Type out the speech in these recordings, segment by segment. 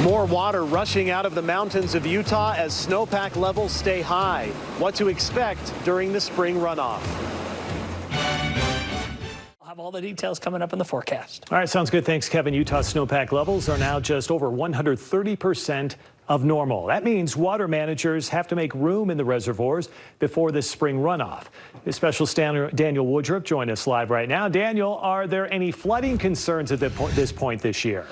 More water rushing out of the mountains of Utah as snowpack levels stay high. What to expect during the spring runoff. I'll have all the details coming up in the forecast. All right, sounds good. Thanks, Kevin. Utah snowpack levels are now just over 130% of normal. That means water managers have to make room in the reservoirs before this spring runoff. This special Daniel Woodruff joined us live right now. Daniel, are there any flooding concerns at this point this year?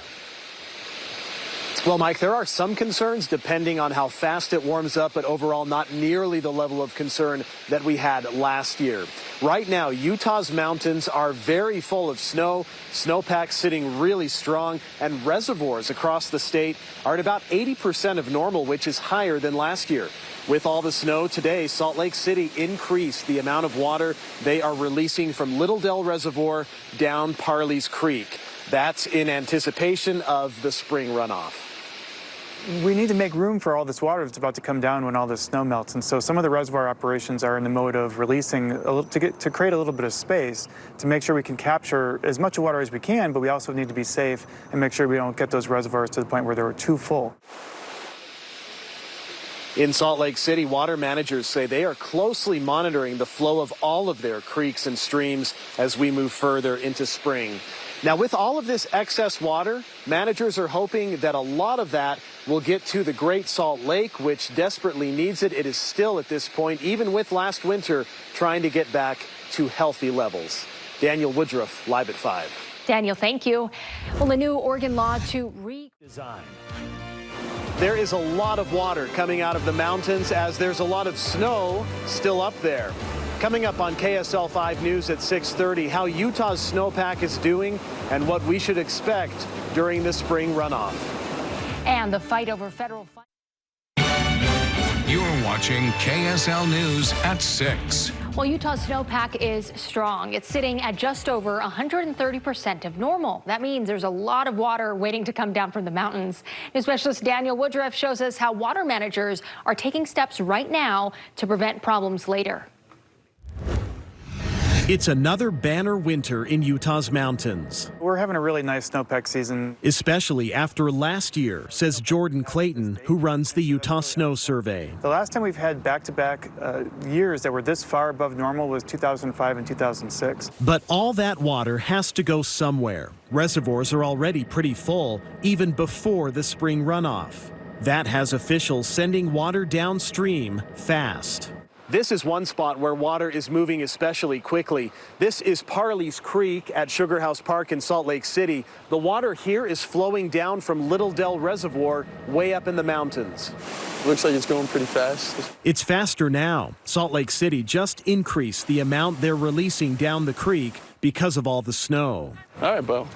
Well, Mike, there are some concerns depending on how fast it warms up, but overall not nearly the level of concern that we had last year. Right now, Utah's mountains are very full of snow, snowpack sitting really strong, and reservoirs across the state are at about 80% of normal, which is higher than last year. With all the snow today, Salt Lake City increased the amount of water they are releasing from Little Dell Reservoir down Parley's Creek. That's in anticipation of the spring runoff. We need to make room for all this water that's about to come down when all this snow melts. And so some of the reservoir operations are in the mode of releasing to create a little bit of space to make sure we can capture as much water as we can, but we also need to be safe and make sure we don't get those reservoirs to the point where they're too full. In Salt Lake City, water managers say they are closely monitoring the flow of all of their creeks and streams as we move further into spring. Now, with all of this excess water, managers are hoping that a lot of that will get to the Great Salt Lake, which desperately needs it. It is still at this point, even with last winter, trying to get back to healthy levels. Daniel Woodruff, live at 5. Daniel, thank you. Well, a new Oregon law to redesign. There is a lot of water coming out of the mountains as there's a lot of snow still up there. Coming up on KSL-5 News at 6:30, how Utah's snowpack is doing and what we should expect during the spring runoff. And the fight over federal funding. You're watching KSL News at 6. Well, Utah's snowpack is strong. It's sitting at just over 130% of normal. That means there's a lot of water waiting to come down from the mountains. News specialist Daniel Woodruff shows us how water managers are taking steps right now to prevent problems later. It's another banner winter in Utah's mountains. We're having a really nice snowpack season. Especially after last year, says Jordan Clayton, who runs the Utah Snow Survey. The last time we've had back-to-back years that were this far above normal was 2005 and 2006. But all that water has to go somewhere. Reservoirs are already pretty full, even before the spring runoff. That has officials sending water downstream fast. This is one spot where water is moving especially quickly. This is Parley's Creek at Sugar House Park in Salt Lake City. The water here is flowing down from Little Dell Reservoir way up in the mountains. Looks like it's going pretty fast. It's faster now. Salt Lake City just increased the amount they're releasing down the creek because of all the snow. All right, Bo.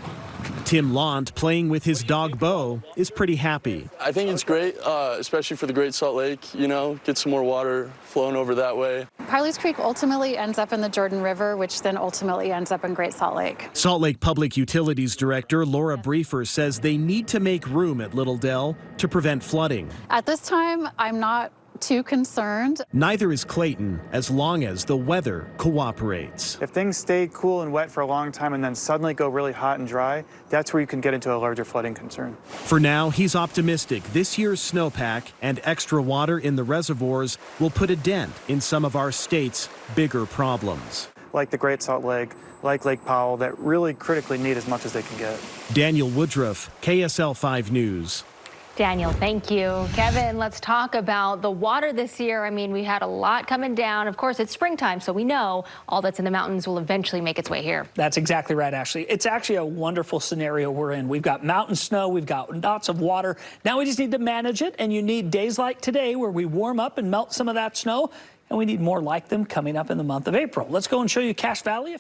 Tim Lant, playing with his dog Bo, is pretty happy. I think it's great, especially for the Great Salt Lake, you know, get some more water flowing over that way. Parley's Creek ultimately ends up in the Jordan River, which then ultimately ends up in Great Salt Lake. Salt Lake Public Utilities Director Laura Briefer says they need to make room at Little Dell to prevent flooding. At this time, I'm not too concerned. Neither is Clayton, as long as the weather cooperates. If things stay cool and wet for a long time and then suddenly go really hot and dry, that's where you can get into a larger flooding concern. For now, he's optimistic this year's snowpack and extra water in the reservoirs will put a dent in some of our state's bigger problems. Like the Great Salt Lake, like Lake Powell, that really critically need as much as they can get. Daniel Woodruff, KSL-5 News. Daniel, thank you. Kevin, let's talk about the water this year. I mean, we had a lot coming down. Of course, it's springtime, so we know all that's in the mountains will eventually make its way here. That's exactly right, Ashley. It's actually a wonderful scenario we're in. We've got mountain snow, we've got lots of water. Now we just need to manage it, and you need days like today where we warm up and melt some of that snow, and we need more like them coming up in the month of April. Let's go and show you Cache Valley.